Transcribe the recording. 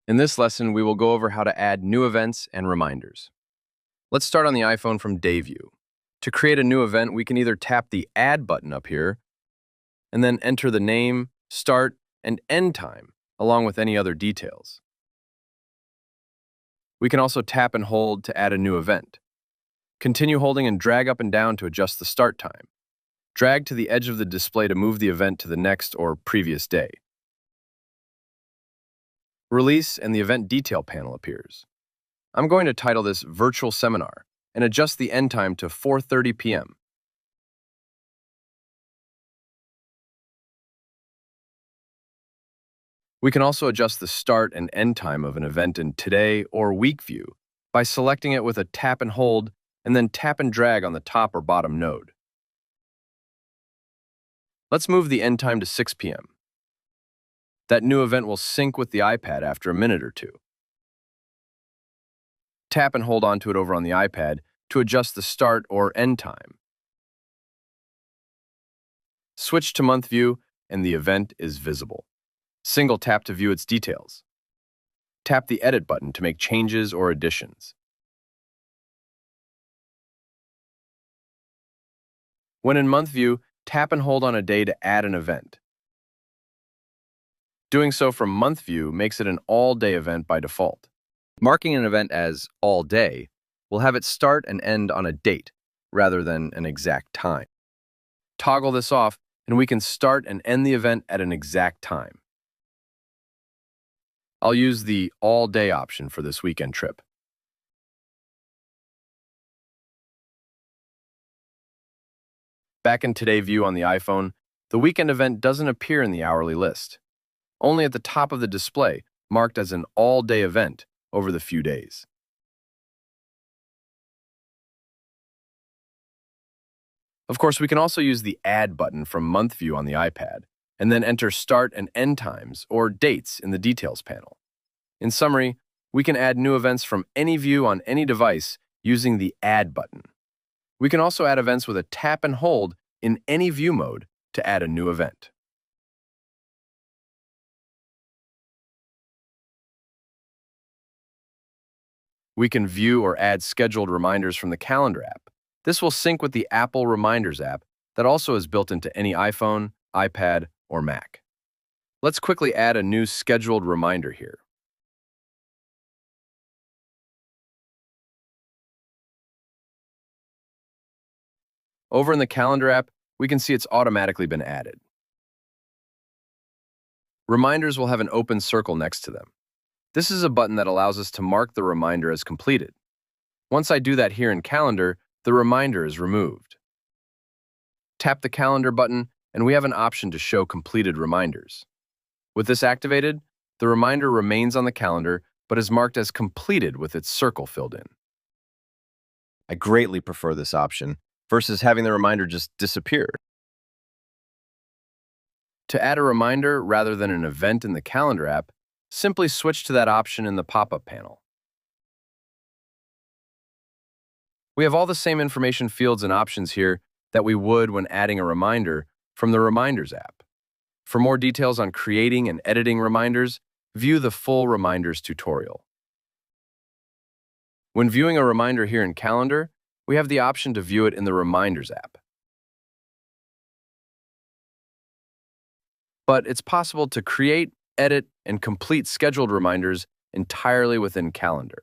In this lesson, we will go over how to add new events and reminders. Let's start on the iPhone from Day View. To create a new event, we can either tap the Add button up here and then enter the name, start, and end time, along with any other details. We can also tap and hold to add a new event. Continue holding and drag up and down to adjust the start time. Drag to the edge of the display to move the event to the next or previous day. Release and the event detail panel appears. I'm going to title this Virtual Seminar and adjust the end time to 4:30 p.m. We can also adjust the start and end time of an event in Today or Week View by selecting it with a tap and hold and then tap and drag on the top or bottom node. Let's move the end time to 6 p.m. That new event will sync with the iPad after a minute or two. Tap and hold onto it over on the iPad to adjust the start or end time. Switch to month view and the event is visible. Single tap to view its details. Tap the Edit button to make changes or additions. When in month view, tap and hold on a day to add an event. Doing so from month view makes it an all-day event by default. Marking an event as all day will have it start and end on a date rather than an exact time. Toggle this off and we can start and end the event at an exact time. I'll use the all day option for this weekend trip. Back in Today View on the iPhone, the weekend event doesn't appear in the hourly list, only at the top of the display, marked as an all-day event over the few days. Of course, we can also use the Add button from Month View on the iPad, and then enter start and end times or dates in the Details panel. In summary, we can add new events from any view on any device using the Add button. We can also add events with a tap and hold in any view mode to add a new event. We can view or add scheduled reminders from the Calendar app. This will sync with the Apple Reminders app that also is built into any iPhone, iPad, or Mac. Let's quickly add a new scheduled reminder here. Over in the Calendar app, we can see it's automatically been added. Reminders will have an open circle next to them. This is a button that allows us to mark the reminder as completed. Once I do that here in Calendar, the reminder is removed. Tap the Calendar button, and we have an option to show completed reminders. With this activated, the reminder remains on the calendar, but is marked as completed with its circle filled in. I greatly prefer this option versus having the reminder just disappear. To add a reminder rather than an event in the Calendar app, simply switch to that option in the pop-up panel. We have all the same information fields and options here that we would when adding a reminder from the Reminders app. For more details on creating and editing reminders, view the full Reminders tutorial. When viewing a reminder here in Calendar, we have the option to view it in the Reminders app. But it's possible to create, edit, and complete scheduled reminders entirely within Calendar.